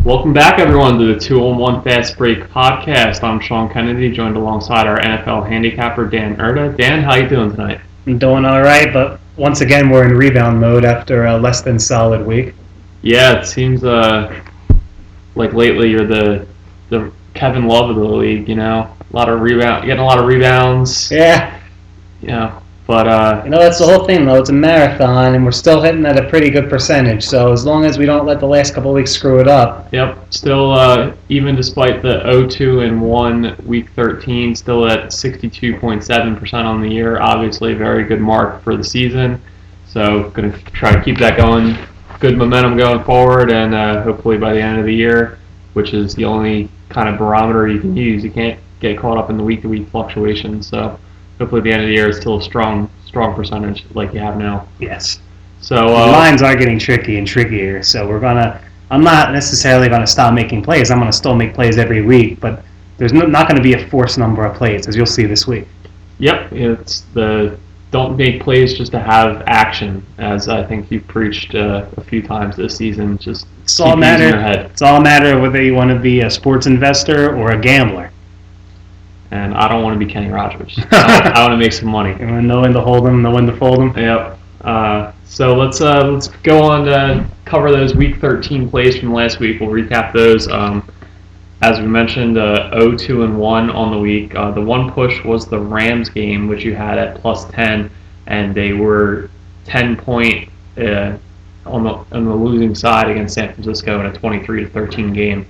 Welcome back, everyone, to the 2-on-1 Fast Break podcast. I'm Sean Kennedy, joined alongside our NFL handicapper, Dan Erda. Dan, how you doing tonight? I'm doing all right, but once again, we're in rebound mode after a less than solid week. Yeah, it seems like lately you're the Kevin Love of the league. You know, getting a lot of rebounds. Yeah. You know, but that's the whole thing, though. It's a marathon, and we're still hitting at a pretty good percentage. So as long as we don't let the last couple of weeks screw it up. Yep. Still, even despite the 0-2-1 week 13, still at 62.7% on the year. Obviously, a very good mark for the season. So, going to try to keep that going. Good momentum going forward, and hopefully by the end of the year, which is the only kind of barometer you can use, you can't get caught up in the week-to-week fluctuations. So, hopefully, at the end of the year, it's still a strong percentage like you have now. Yes. So the lines are getting tricky and trickier. So I'm not necessarily gonna stop making plays. I'm gonna still make plays every week, but there's not going to be a forced number of plays, as you'll see this week. Yep, it's the don't make plays just to have action, as I think you've preached a few times this season. Just it's all matter. It's all a matter of whether you want to be a sports investor or a gambler. And I don't want to be Kenny Rogers. I want to make some money. You want to know when to hold them, know when to fold them. Yep. So let's go on to cover those Week 13 plays from last week. We'll recap those. As we mentioned, 0-2-1 on the week. The one push was the Rams game, which you had at +10, and they were 10-point on the losing side against San Francisco in a 23-13 game.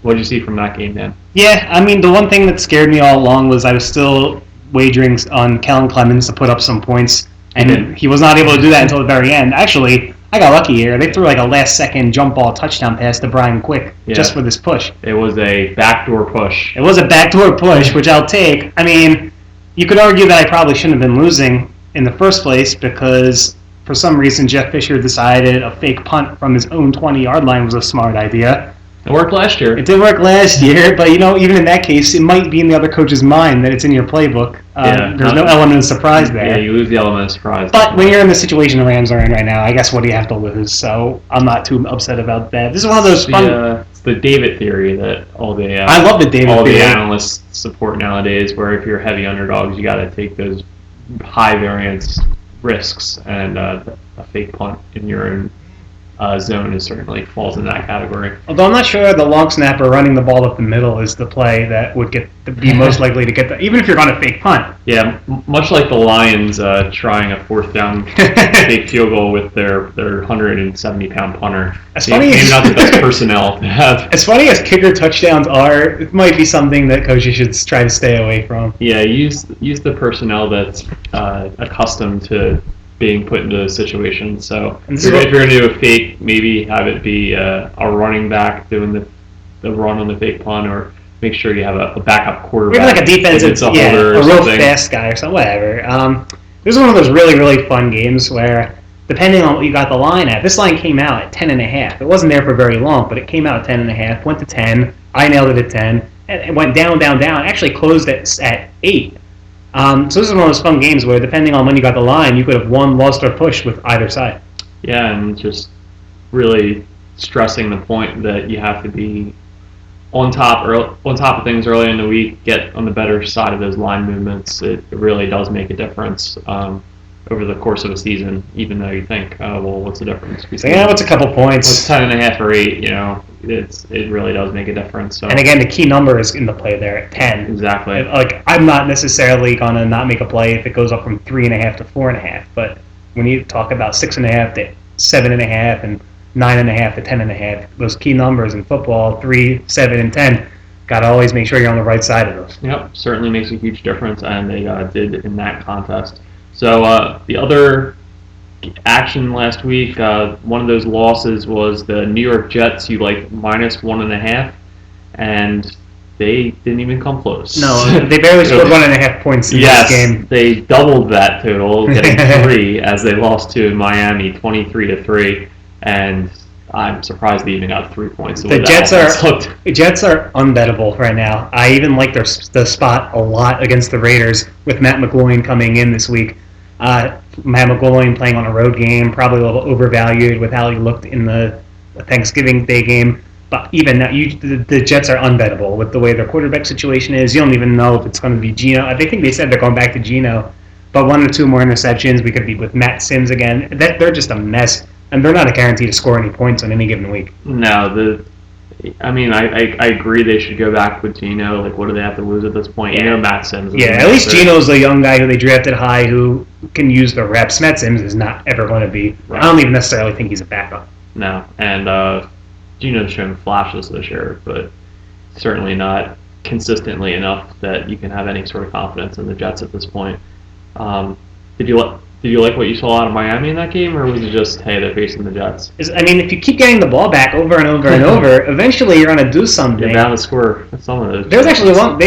What did you see from that game, Dan? Yeah, I mean, the one thing that scared me all along was I was still wagering on Kellen Clemens to put up some points, and he was not able to do that until the very end. Actually, I got lucky here. They threw like a last-second jump ball touchdown pass to Brian Quick just for this push. It was a backdoor push. It was a backdoor push, which I'll take. I mean, you could argue that I probably shouldn't have been losing in the first place because for some reason Jeff Fisher decided a fake punt from his own 20-yard line was a smart idea. It worked last year. It did work last year, but even in that case, it might be in the other coach's mind that it's in your playbook. There's no element of surprise there. Yeah, you lose the element of surprise. But when you're in the situation the Rams are in right now, I guess what do you have to lose? So I'm not too upset about that. This is one of those fun. It's the David theory that all the I love the David all theory. the analysts support nowadays. Where if you're heavy underdogs, you got to take those high variance risks, and a fake punt in your own zone certainly falls in that category. Although I'm not sure the long snapper running the ball up the middle is the play that would be most likely to get that, even if you're on a fake punt. Yeah, much like the Lions trying a fourth down fake field goal with their 170-pound punter. Maybe not the best personnel to have. As funny as kicker touchdowns are, it might be something that coaches should try to stay away from. Yeah, use the personnel that's accustomed to being put into a situation. So if you're going to do a fake, maybe have it be a running back doing the run on the fake punt, or make sure you have a backup quarterback. Maybe like a defensive, a real fast guy or something, whatever. This is one of those really, really fun games where, depending on what you got the line at, this line came out at 10.5. It wasn't there for very long, but it came out at 10.5, went to 10. I nailed it at 10. And it went down, down, down. Actually closed at 8. So this is one of those fun games where, depending on when you got the line, you could have won, lost, or pushed with either side. Yeah, and just really stressing the point that you have to be on top of things early in the week, get on the better side of those line movements. It really does make a difference over the course of a season, even though you think, what's the difference? What's a couple points? What's 10.5 or 8? It really does make a difference. So. And again, the key number is in the play there at 10. Exactly. Like, I'm not necessarily gonna not make a play if it goes up from 3.5 to 4.5, but when you talk about 6.5 to 7.5 and 9.5 to 10.5, those key numbers in football, 3, 7, and 10. Got to always make sure you're on the right side of those. Yep, certainly makes a huge difference, and they did in that contest. So the other action last week, one of those losses was the New York Jets. You like -1.5, and they didn't even come close. No, they barely scored 1.5 points in this game. Yes, they doubled that total, getting 3 as they lost to Miami 23-3, and I'm surprised they even got 3 points. The Jets are unbettable right now. I even like the spot a lot against the Raiders with Matt McGloin coming in this week. Matt McGloin playing on a road game, probably a little overvalued with how he looked in the Thanksgiving Day game. But even now, the Jets are unbettable with the way their quarterback situation is. You don't even know if it's going to be Geno. I think they said they're going back to Geno, but 1 or 2 more interceptions. We could be with Matt Sims again. They're just a mess, and they're not a guarantee to score any points on any given week. No, I agree they should go back with Geno. Like, what do they have to lose at this point? Yeah. Matt Sims. Yeah, at least Geno's the young guy who they drafted high who can use the reps. Matt Sims is not ever going to be. Right. I don't even necessarily think he's a backup. No, and Geno's shown flashes this year, but certainly not consistently enough that you can have any sort of confidence in the Jets at this point. Did you like what you saw out of Miami in that game, or was it just, hey, they're facing the Jets? If you keep getting the ball back over and over and over, eventually you're going to do something. You're bound to score some of those. There was actually one.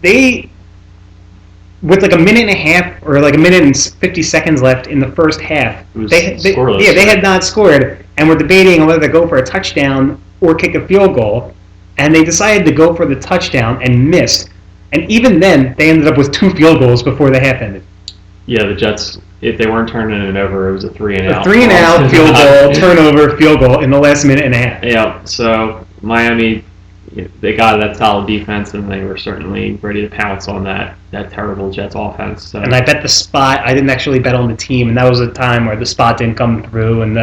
They with like a minute and a half or like a minute and 50 seconds left in the first half. They had not scored, and were debating on whether to go for a touchdown or kick a field goal, and they decided to go for the touchdown and missed. And even then, they ended up with 2 field goals before the half ended. Yeah, the Jets, if they weren't turning it over, it was a 3-and-out. A 3-and-out, field goal, turnover, field goal in the last minute and a half. Yeah, so Miami, they got that solid defense, and they were certainly ready to pounce on that terrible Jets offense. So. And I bet the spot, I didn't actually bet on the team, and that was a time where the spot didn't come through. And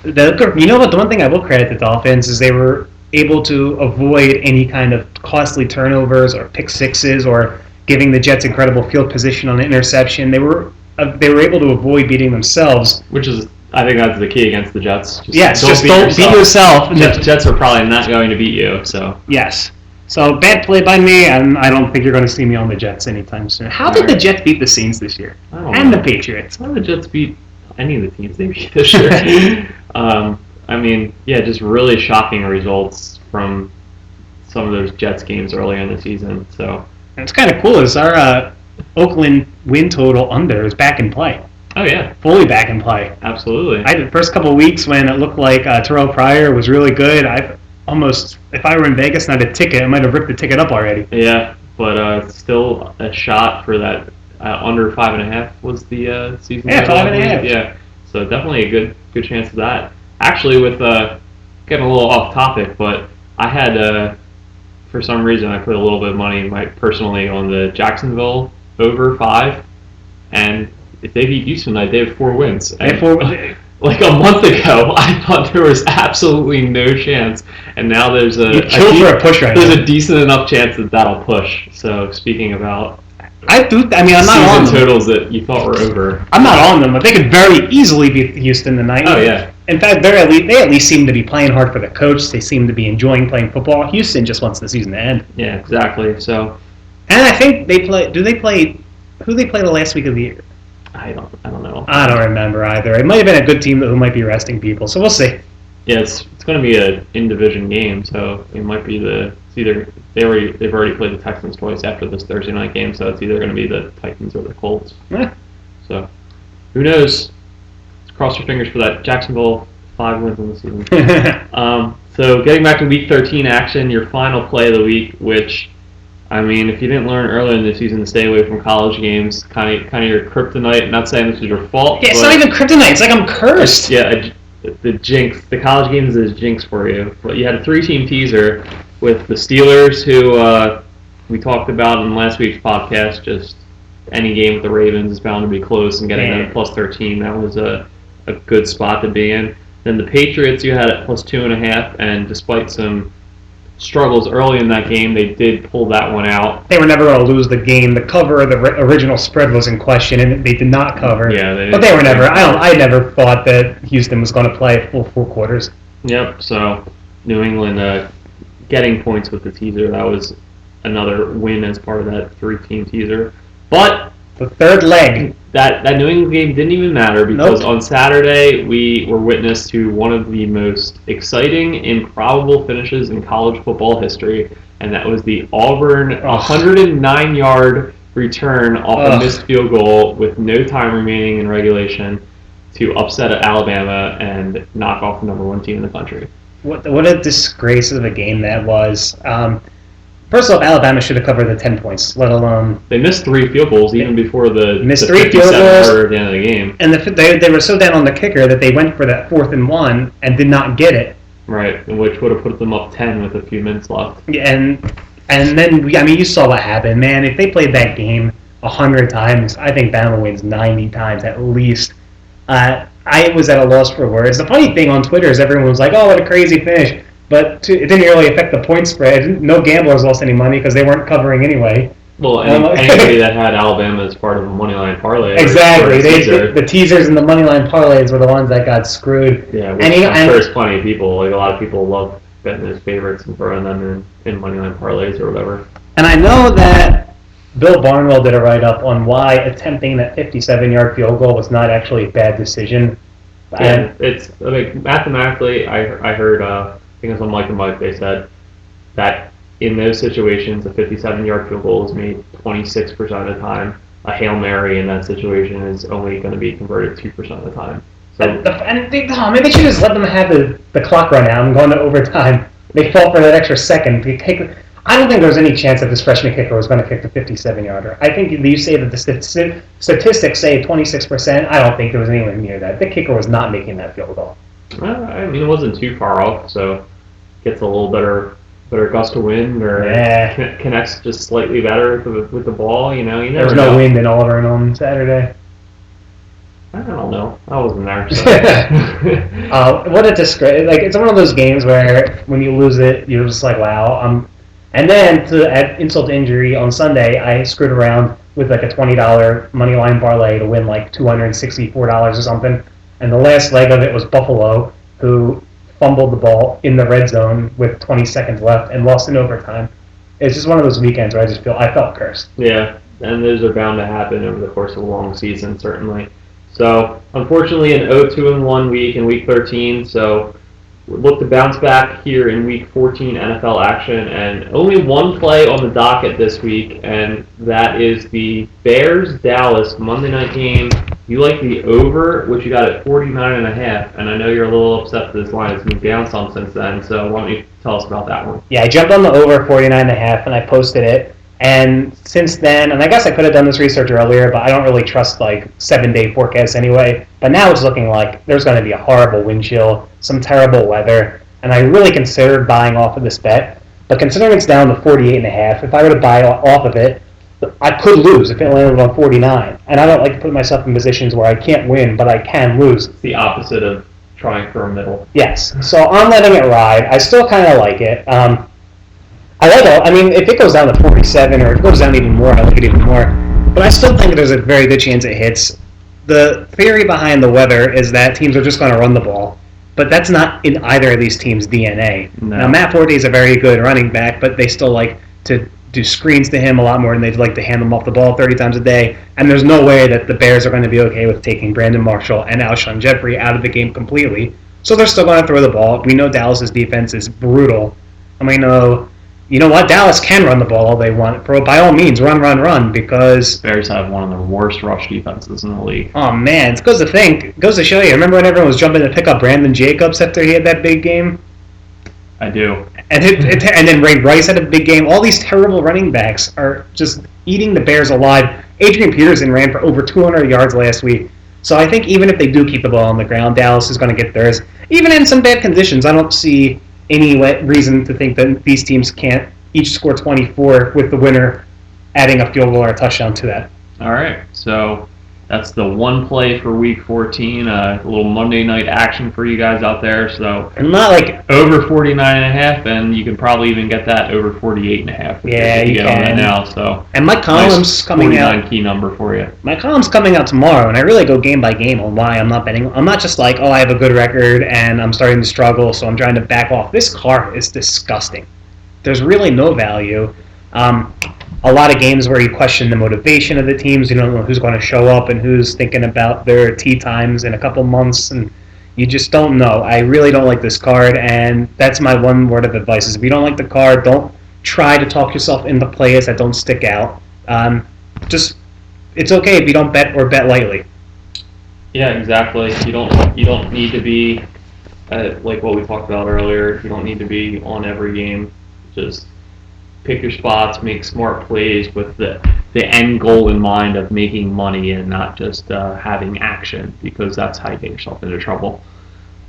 you know what, the one thing I will credit the Dolphins is they were able to avoid any kind of costly turnovers or pick sixes or giving the Jets incredible field position on an interception. They were able to avoid beating themselves. Which is, I think that's the key against the Jets. Don't beat yourself. Jets are probably not going to beat you. So yes. So bad play by me, and I don't think you're going to see me on the Jets anytime soon. How did the Jets beat the Saints this year? And the Patriots? How did the Jets beat any of the teams they beat this year? Just really shocking results from some of those Jets games earlier in the season. So. And it's kind of cool is our Oakland win total under is back in play. Oh, yeah. Fully back in play. Absolutely. The first couple of weeks when it looked like Terrell Pryor was really good, if I were in Vegas and I had a ticket, I might have ripped the ticket up already. Yeah, but still a shot for that under 5.5 was the season. Yeah, 5.5. Yeah, so definitely a good chance of that. Actually, with getting a little off topic, but I had... for some reason, I put a little bit of money personally on the Jacksonville over 5, and if they beat Houston tonight, they have 4 wins. Like a month ago, I thought there was absolutely no chance, and now there's a decent enough chance that that'll push. So speaking about, I'm not on them. Totals that you thought were over. I'm not on them, but they could very easily beat Houston tonight. Oh yeah. In fact, they at least seem to be playing hard for the coach. They seem to be enjoying playing football. Houston just wants the season to end. Yeah, exactly. So, and I think they play. Who they play the last week of the year? I don't know. I don't remember either. It might have been a good team who might be resting people. So we'll see. Yeah, it's going to be an in-division game, so it might be they've already played the Texans twice after this Thursday night game, so it's either going to be the Titans or the Colts. So, who knows? Cross your fingers for that. Jacksonville, 5 wins in the season. So getting back to Week 13 action, your final play of the week, which, if you didn't learn earlier in the season to stay away from college games, kind of your kryptonite. Not saying this is your fault. Yeah, it's not even kryptonite. It's like I'm cursed. Yeah, the jinx. The college games is jinx for you. But you had a 3-team teaser with the Steelers, who we talked about in last week's podcast. Just any game with the Ravens is bound to be close, and getting them plus 13. That was a good spot to be in. Then the Patriots you had at plus 2.5, and despite some struggles early in that game, they did pull that one out. They were never going to lose the game. The cover of the original spread was in question, and they did not cover. Yeah, but they were never. I never thought that Houston was going to play full 4 quarters. Yep. So New England getting points with the teaser, that was another win as part of that 3-team teaser. But the third leg. That New England game didn't even matter because on Saturday we were witness to one of the most exciting, improbable finishes in college football history, and that was the Auburn 109-yard return off a missed field goal with no time remaining in regulation to upset Alabama and knock off the number 1 team in the country. What a disgrace of a game that was. First off, Alabama should have covered the 10 points, let alone... They missed 3 field goals even before the 3 field goals at the end of the game. And they were so down on the kicker that they went for that 4th and 1 and did not get it. Right, which would have put them up 10 with a few minutes left. Yeah, and then you saw what happened, man. If they played that game 100 times, I think Bama wins 90 times at least. I was at a loss for words. The funny thing on Twitter is everyone was like, "Oh, what a crazy finish," but it didn't really affect the point spread. No gamblers lost any money because they weren't covering anyway. Well, anybody that had Alabama as part of a moneyline parlay. Exactly. The teasers and the moneyline parlays were the ones that got screwed. Yeah, I'm sure there's plenty of people. Like, a lot of people love betting those favorites and throwing them in moneyline parlays or whatever. And I know that Bill Barnwell did a write-up on why attempting that 57-yard field goal was not actually a bad decision. Yeah, it's mathematically, I heard, I think it was on Mike and Mike, they said that in those situations, a 57-yard field goal is made 26% of the time. A Hail Mary in that situation is only going to be converted 2% of the time. So, maybe they should just let them have the clock run out and go into overtime. They fought for that extra second. I don't think there was any chance that this freshman kicker was going to kick the 57-yarder. I think you say that the statistics say 26%. I don't think there was anywhere near that. The kicker was not making that field goal. I mean, it wasn't too far off, so gets a little better gust of wind, or connects just slightly better with the ball. You never there was no wind in Oliver on Saturday. I don't know. I wasn't there. So. What a disgrace! Like, it's one of those games where when you lose it, you're just like, wow. And then to add insult to injury, on Sunday I screwed around with like a $20 money line parlay to win like $264 or something. And the last leg of it was Buffalo, who fumbled the ball in the red zone with 20 seconds left and lost in overtime. It's just one of those weekends where I felt cursed. Yeah, and those are bound to happen over the course of a long season, certainly. So, unfortunately, an 0-2-1 week in Week 13, so we look to bounce back here in Week 14 NFL action, and only one play on the docket this week, and that is the Bears-Dallas Monday night game. You like the over, which you got at 49.5, and I know you're a little upset that this line has moved down some since then, so why don't you tell us about that one? Yeah, I jumped on the over 49.5, and I posted it. And since then, and I guess I could have done this research earlier, but I don't really trust like 7-day forecasts anyway. But now it's looking like there's going to be a horrible wind chill, some terrible weather, and I really considered buying off of this bet. But considering it's down to 48.5, if I were to buy off of it, I could lose if it landed on 49. And I don't like to put myself in positions where I can't win, but I can lose. It's the opposite of trying for a middle. Yes. So I'm letting it ride. I still kind of like it. If it goes down to 47 or if it goes down even more, I like it even more. But I still think there's a very good chance it hits. The theory behind the weather is that teams are just going to run the ball. But that's not in either of these teams' DNA. No. Now, Matt Forte is a very good running back, but they still like to do screens to him a lot more than they'd like to hand him off the ball 30 times a day. And there's no way that the Bears are going to be okay with taking Brandon Marshall and Alshon Jeffrey out of the game completely. So they're still going to throw the ball. We know Dallas's defense is brutal. You know what? Dallas can run the ball all they want. By all means, run, because Bears have one of the worst rush defenses in the league. Oh, man. It goes to show you. Remember when everyone was jumping to pick up Brandon Jacobs after he had that big game? I do. And then Ray Rice had a big game. All these terrible running backs are just eating the Bears alive. Adrian Peterson ran for over 200 yards last week. So I think even if they do keep the ball on the ground, Dallas is going to get theirs. Even in some bad conditions, I don't see any reason to think that these teams can't each score 24 with the winner adding a field goal or a touchdown to that. All right, so that's the one play for Week 14, a little Monday night action for you guys out there. So not like over 49.5, and you can probably even get that over 48.5. Yeah, you can. On that now. So and my column's coming out. 49 key number for you. My column's coming out tomorrow, and I really go game by game on why I'm not betting. I'm not just like, I have a good record and I'm starting to struggle, so I'm trying to back off. This card is disgusting. There's really no value. A lot of games where you question the motivation of the teams. You don't know who's going to show up and who's thinking about their tee times in a couple months, and you just don't know. I really don't like this card, and that's my one word of advice is if you don't like the card, don't try to talk yourself into plays that don't stick out. It's okay if you don't bet or bet lightly. Yeah, exactly. You don't need to be like what we talked about earlier. You don't need to be on every game. Just pick your spots, make smart plays with the end goal in mind of making money and not just having action, because that's how you get yourself into trouble.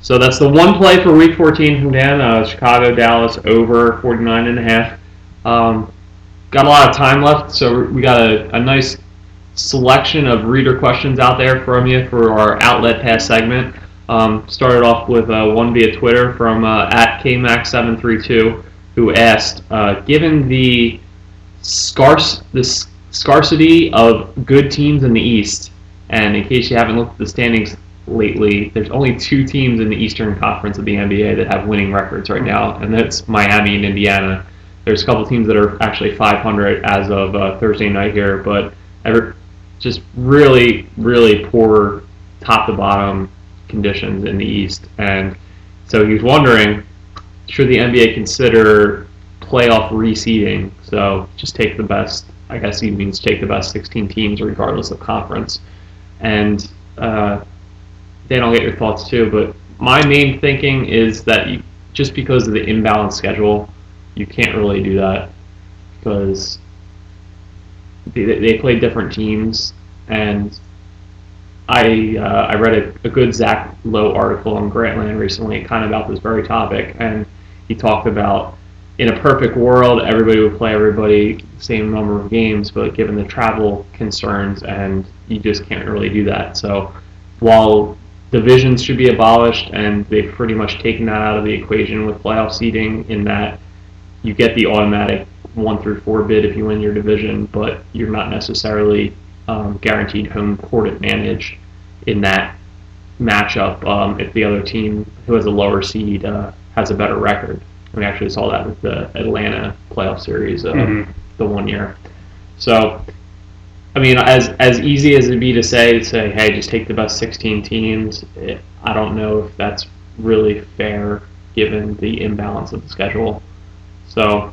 So that's the one play for Week 14 from Dan. Chicago, Dallas, over 49.5. Got a lot of time left, so we got a nice selection of reader questions out there from you for our Outlet Pass segment. Started off with one via Twitter from at KMax732, who asked, given the scarcity of good teams in the East, and in case you haven't looked at the standings lately, there's only 2 teams in the Eastern Conference of the NBA that have winning records right now, and that's Miami and Indiana. There's a couple teams that are actually 500 as of Thursday night here, but just really, really poor top-to-bottom conditions in the East. And so he was wondering, should the NBA consider playoff reseeding? So just take the best, I guess he means take the best 16 teams regardless of conference. And Dan, I'll get your thoughts too, but my main thinking is that just because of the imbalanced schedule, you can't really do that because they play different teams. And I read a good Zach Lowe article on Grantland recently kind of about this very topic, and he talked about in a perfect world, everybody would play everybody the same number of games, but given the travel concerns, and you just can't really do that. So while divisions should be abolished, and they've pretty much taken that out of the equation with playoff seeding in that you get the automatic 1 through 4 bid if you win your division, but you're not necessarily guaranteed home court advantage in that matchup if the other team who has a lower seed has a better record. We actually saw that with the Atlanta playoff series the one year. So, I mean, as easy as it'd be to say, hey, just take the best 16 teams, I don't know if that's really fair given the imbalance of the schedule. So,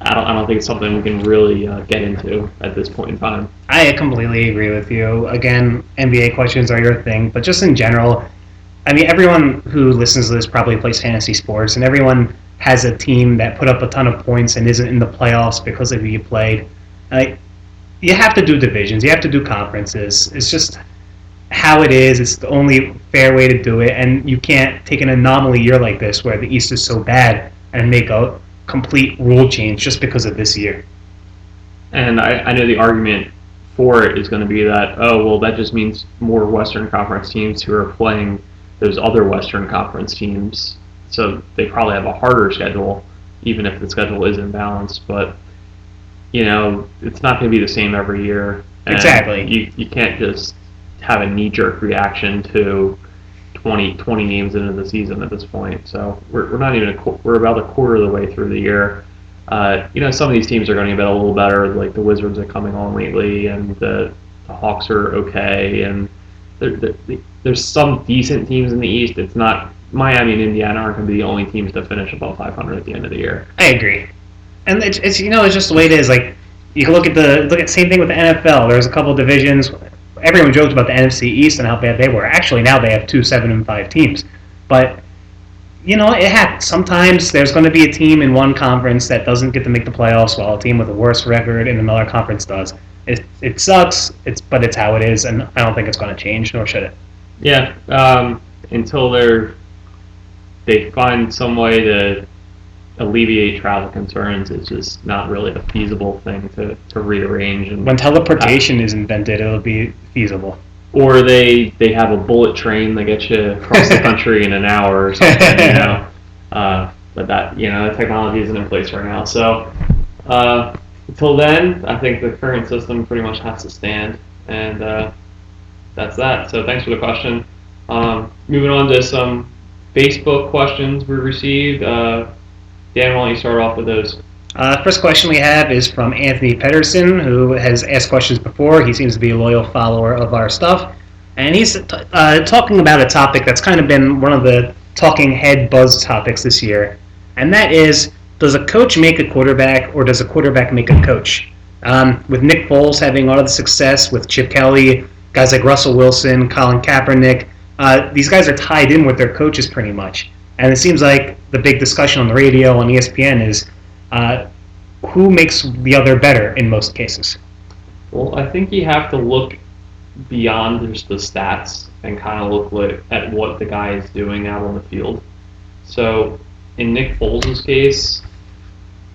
I don't think it's something we can really get into at this point in time. I completely agree with you. Again, NBA questions are your thing, but just in general, I mean, everyone who listens to this probably plays fantasy sports, and everyone has a team that put up a ton of points and isn't in the playoffs because of who you played. You have to do divisions. You have to do conferences. It's just how it is. It's the only fair way to do it, and you can't take an anomaly year like this where the East is so bad and make a complete rule change just because of this year. And I know the argument for it is going to be that, that just means more Western Conference teams who are playing those other Western Conference teams, so they probably have a harder schedule, even if the schedule is imbalanced. But, it's not going to be the same every year. And exactly. You can't just have a knee-jerk reaction to 20 games into the season at this point. So we're not even we're about a quarter of the way through the year. Some of these teams are going to get a little better, like the Wizards are coming on lately, and the Hawks are okay, and there's some decent teams in the East. It's not Miami and Indiana aren't going to be the only teams to finish above 500 at the end of the year. I agree, and it's just the way it is. Like you can look at same thing with the NFL. There's a couple divisions. Everyone jokes about the NFC East and how bad they were. Actually, now they have 2 7-5 teams, but it happens. Sometimes there's going to be a team in one conference that doesn't get to make the playoffs, while a team with a worse record in another conference does. It sucks, but it's how it is, and I don't think it's going to change, nor should it. Yeah, until they find some way to alleviate travel concerns, it's just not really a feasible thing to rearrange. And when teleportation is invented, it'll be feasible. Or they have a bullet train that gets you across the country in an hour or something, But that, the technology isn't in place right now. So until then, I think the current system pretty much has to stand. And that's that. So thanks for the question. Moving on to some Facebook questions we received. Dan, why don't you start off with those? First question we have is from Anthony Pedersen, who has asked questions before. He seems to be a loyal follower of our stuff. And he's talking about a topic that's kind of been one of the talking head buzz topics this year. And that is, does a coach make a quarterback, or does a quarterback make a coach? With Nick Foles having all of the success, with Chip Kelly, guys like Russell Wilson, Colin Kaepernick, these guys are tied in with their coaches pretty much. And it seems like the big discussion on the radio, on ESPN, is who makes the other better in most cases. Well, I think you have to look beyond just the stats and kind of look at what the guy is doing out on the field. So in Nick Foles' case,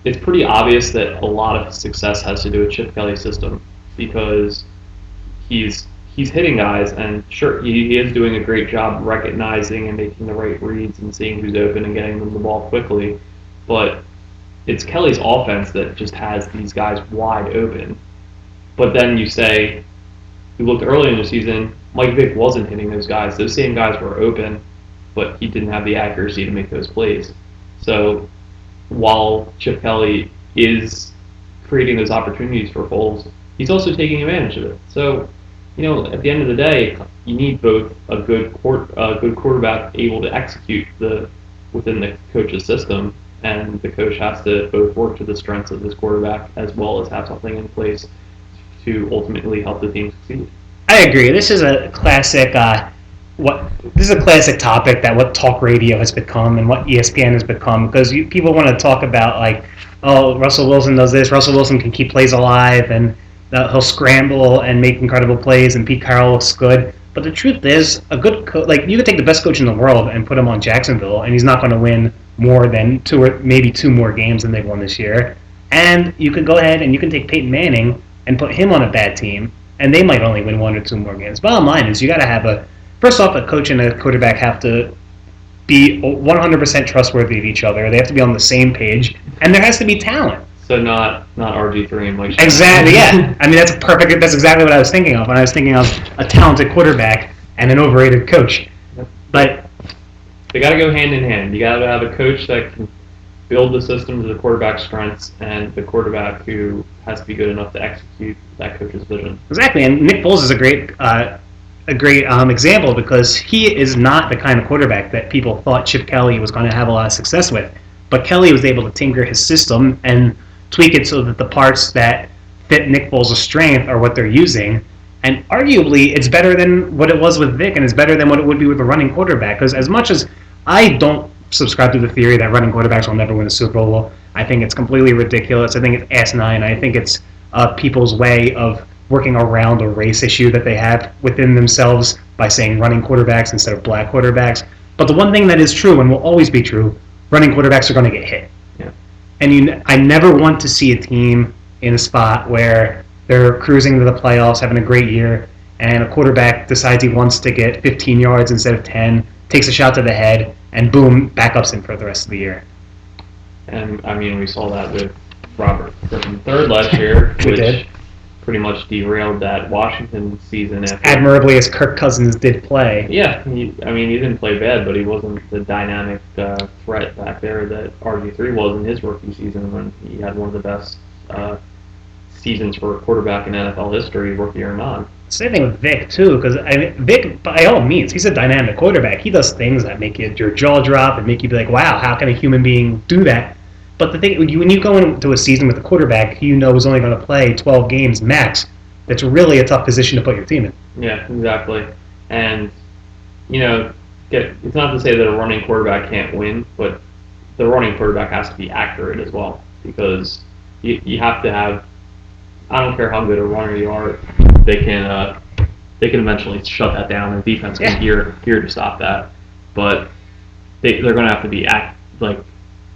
it's pretty obvious that a lot of his success has to do with Chip Kelly's system because he's hitting guys, and sure, he is doing a great job recognizing and making the right reads and seeing who's open and getting them the ball quickly. But it's Kelly's offense that just has these guys wide open. But then you looked early in the season, Mike Vick wasn't hitting those guys. Those same guys were open, but he didn't have the accuracy to make those plays. So while Chip Kelly is creating those opportunities for Foles, he's also taking advantage of it. So, at the end of the day, you need both a good quarterback able to execute within the coach's system, and the coach has to both work to the strengths of this quarterback as well as have something in place to ultimately help the team succeed. I agree. This is a classic. This is a classic topic that what talk radio has become and what ESPN has become, because people want to talk about Russell Wilson does this, Russell Wilson can keep plays alive, and he'll scramble and make incredible plays, and Pete Carroll looks good. But the truth is, a good you could take the best coach in the world and put him on Jacksonville, and he's not going to win more than maybe two more games than they've won this year. And you could go ahead and you can take Peyton Manning and put him on a bad team, and they might only win one or two more games. Bottom line is, you got to have first off, a coach and a quarterback have to be 100% trustworthy of each other. They have to be on the same page, and there has to be talent. So not RG3 and Mike Shanahan. Exactly, yeah. I mean, that's exactly what I was thinking of when I was thinking of a talented quarterback and an overrated coach. Yep. But they got to go hand in hand. You got to have a coach that can build the system to the quarterback's strengths, and the quarterback who has to be good enough to execute that coach's vision. Exactly, and Nick Foles is a great example, because he is not the kind of quarterback that people thought Chip Kelly was going to have a lot of success with. But Kelly was able to tinker his system and tweak it so that the parts that fit Nick Foles' strength are what they're using. And arguably, it's better than what it was with Vic, and it's better than what it would be with a running quarterback. Because as much as I don't subscribe to the theory that running quarterbacks will never win a Super Bowl, I think it's completely ridiculous. I think it's asinine. I think it's people's way of working around a race issue that they have within themselves by saying running quarterbacks instead of black quarterbacks. But the one thing that is true and will always be true, running quarterbacks are going to get hit. Yeah. And I never want to see a team in a spot where they're cruising to the playoffs, having a great year, and a quarterback decides he wants to get 15 yards instead of 10, takes a shot to the head, and boom, backup's in for the rest of the year. And, I mean, we saw that with Robert Griffin III last year, which pretty much derailed that Washington season. Admirably as Kirk Cousins did play. Yeah, he didn't play bad, but he wasn't the dynamic threat back there that RG3 was in his rookie season, when he had one of the best seasons for a quarterback in NFL history, rookie or not. Same thing with Vic, too, because Vic, by all means, he's a dynamic quarterback. He does things that make your jaw drop and make you be like, wow, how can a human being do that? But the thing, when you go into a season with a quarterback you know is only going to play 12 games max, that's really a tough position to put your team in. Yeah, exactly. And, it's not to say that a running quarterback can't win, but the running quarterback has to be accurate as well, because you have to have, I don't care how good a runner you are, they can eventually shut that down, and defense can gear to stop that. But they're going to have to be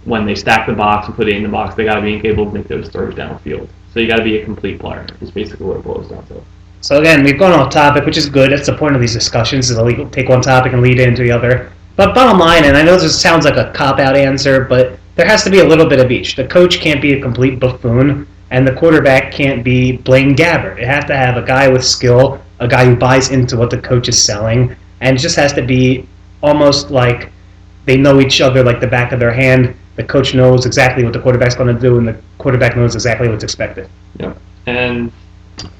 when they stack the box and put it in the box, they got to be capable to make those throws downfield. So you got to be a complete player. Is basically what it boils down to. So again, we've gone off topic, which is good. That's the point of these discussions: is to take one topic and lead into the other. But bottom line, and I know this sounds like a cop-out answer, but there has to be a little bit of each. The coach can't be a complete buffoon, and the quarterback can't be Blaine Gabbert. It has to have a guy with skill, a guy who buys into what the coach is selling, and it just has to be almost like they know each other like the back of their hand. The coach knows exactly what the quarterback's going to do, and the quarterback knows exactly what's expected. Yeah, and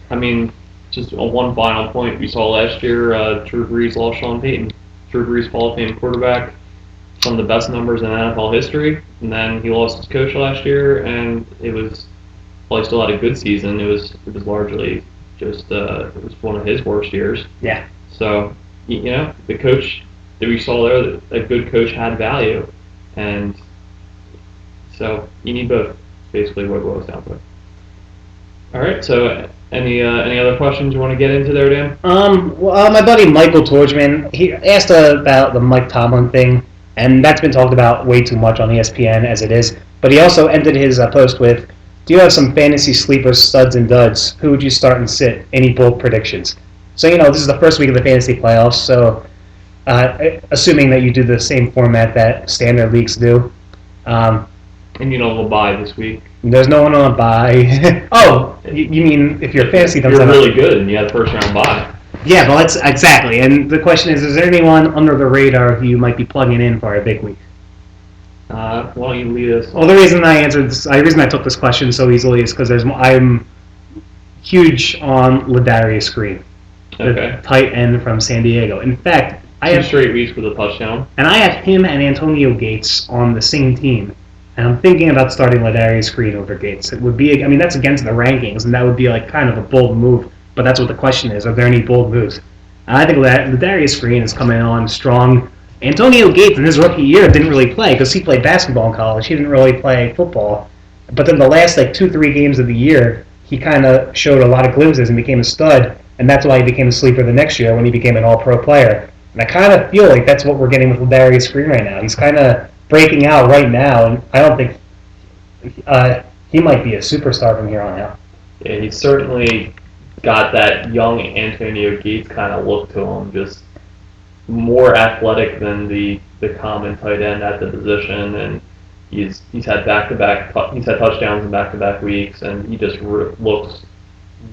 I mean, just one final point we saw last year: Drew Brees lost Sean Payton. Drew Brees, Hall of Fame quarterback, some of the best numbers in NFL history, and then he lost his coach last year, and it was, while he still had a good season, it was largely just it was one of his worst years. Yeah. So the coach that we saw there, a good coach had value, and so you need both. Basically, what it boils down to. All right. So, any other questions you want to get into there, Dan? My buddy Michael Torchman, he asked about the Mike Tomlin thing, and that's been talked about way too much on ESPN as it is. But he also ended his post with, "Do you have some fantasy sleepers, studs and duds? Who would you start and sit? Any bold predictions?" So this is the first week of the fantasy playoffs. So, assuming that you do the same format that standard leagues do. And we'll buy this week. There's no one on a bye. Oh, you mean if your fantasy comes out? You're really good and you had a first round bye. Yeah, well, that's exactly. And the question is there anyone under the radar who you might be plugging in for a big week? Why don't you lead us? Well, the reason I took this question so easily is because I'm huge on Ladarius Green, the tight end from San Diego. In fact, I have 2 straight weeks with a touchdown, and I have him and Antonio Gates on the same team. And I'm thinking about starting Ladarius Green over Gates. It would be, that's against the rankings, and that would be like kind of a bold move. But that's what the question is: are there any bold moves? And I think Ladarius Green is coming on strong. Antonio Gates in his rookie year didn't really play because he played basketball in college. He didn't really play football. But then the last 2-3 games of the year, he kind of showed a lot of glimpses and became a stud. And that's why he became a sleeper the next year when he became an All-Pro player. And I kind of feel like that's what we're getting with Ladarius Green right now. He's kind of breaking out right now, and I don't think he might be a superstar from here on out. Yeah, he's certainly got that young Antonio Gates kind of look to him, just more athletic than the common tight end at the position, and he's had touchdowns in back-to-back weeks, and he just looks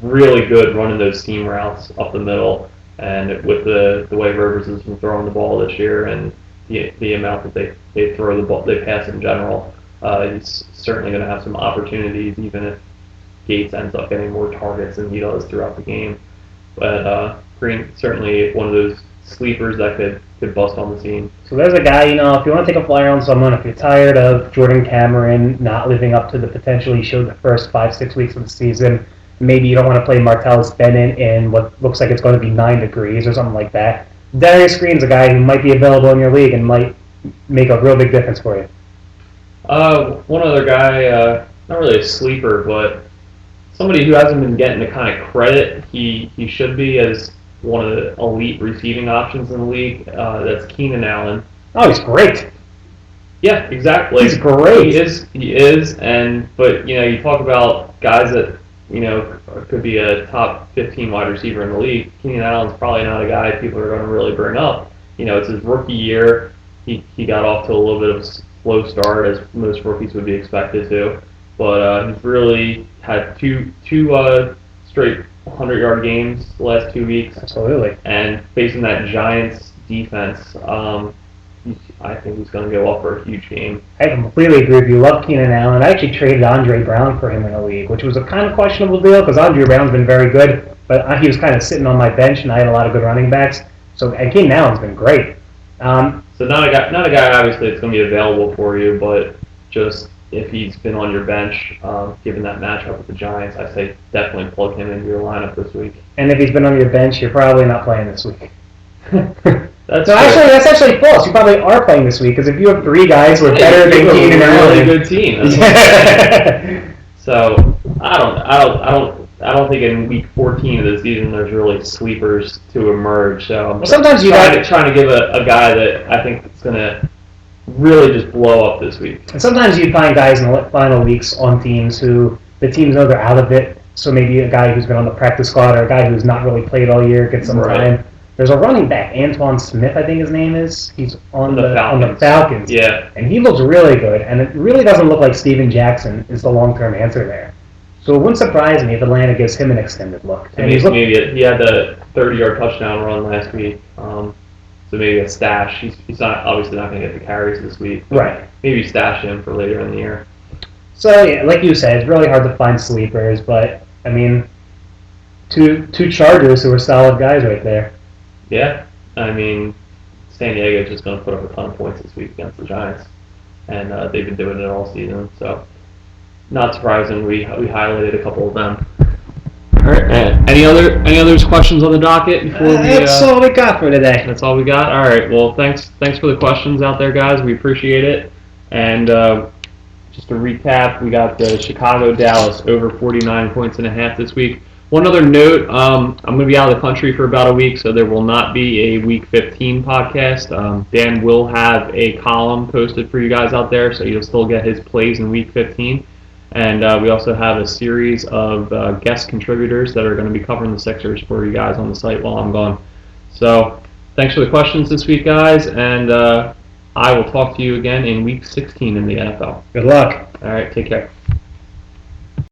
really good running those seam routes up the middle, and with the way Rivers has been throwing the ball this year and the amount that they throw the ball, they pass in general, he's certainly going to have some opportunities, even if Gates ends up getting more targets than he does throughout the game. But Green certainly one of those sleepers that could bust on the scene. So there's a guy, if you want to take a flyer on someone, if you're tired of Jordan Cameron not living up to the potential he showed the first 5-6 weeks of the season, maybe you don't want to play Martellus Bennett in what looks like it's going to be 9 degrees or something like that, Darius Green's a guy who might be available in your league and might make a real big difference for you. One other guy, not really a sleeper, but somebody who hasn't been getting the kind of credit he should be as one of the elite receiving options in the league. That's Keenan Allen. Oh, he's great. Yeah, exactly. He's great. He is, but you talk about guys that could be a top 15 wide receiver in the league. Keenan Allen's probably not a guy people are going to really bring up. It's his rookie year. He got off to a little bit of a slow start, as most rookies would be expected to, but he's really had two straight 100-yard games the last 2 weeks. Absolutely. And facing that Giants defense, I think he's going to go up for a huge game. I completely agree with you. Love Keenan Allen. I actually traded Andre Brown for him in the league, which was a kind of questionable deal because Andre Brown's been very good, but he was kind of sitting on my bench, and I had a lot of good running backs. And Keenan Allen's been great. So not a guy obviously that's going to be available for you, but just if he's been on your bench, given that matchup with the Giants, I say definitely plug him into your lineup this week. And if he's been on your bench, you're probably not playing this week. That's actually false. You probably are playing this week because if you have 3 guys who are better than Keenan Allen, really good team. So I don't think in week 14 of the season there's really sleepers to emerge. So I'm sometimes trying to give a guy that I think is going to really just blow up this week. And sometimes you find guys in the final weeks on teams who the teams know they're out of it. So maybe a guy who's been on the practice squad or a guy who's not really played all year gets some time. There's a running back, Antoine Smith, I think his name is. He's on the Falcons. Yeah. And he looks really good. And it really doesn't look like Steven Jackson is the long-term answer there. So it wouldn't surprise me if Atlanta gives him an extended look. And maybe he had the 30-yard touchdown run last week. So maybe a stash. He's obviously not going to get the carries this week. Right. Maybe stash him for later in the year. So, yeah, like you said, it's really hard to find sleepers. But, two Chargers who are solid guys right there. Yeah, San Diego is just going to put up a ton of points this week against the Giants, and they've been doing it all season. So, not surprising. We highlighted a couple of them. All right. Any other questions on the docket before that's all we got for today. That's all we got. All right. Well, thanks for the questions out there, guys. We appreciate it, and just to recap, we got the Chicago-Dallas over 49 points and a half this week. One other note, I'm going to be out of the country for about a week, so there will not be a Week 15 podcast. Dan will have a column posted for you guys out there, so you'll still get his plays in Week 15. And we also have a series of guest contributors that are going to be covering the Sixers for you guys on the site while I'm gone. So thanks for the questions this week, guys, and I will talk to you again in Week 16 in the NFL. Good luck. All right, take care.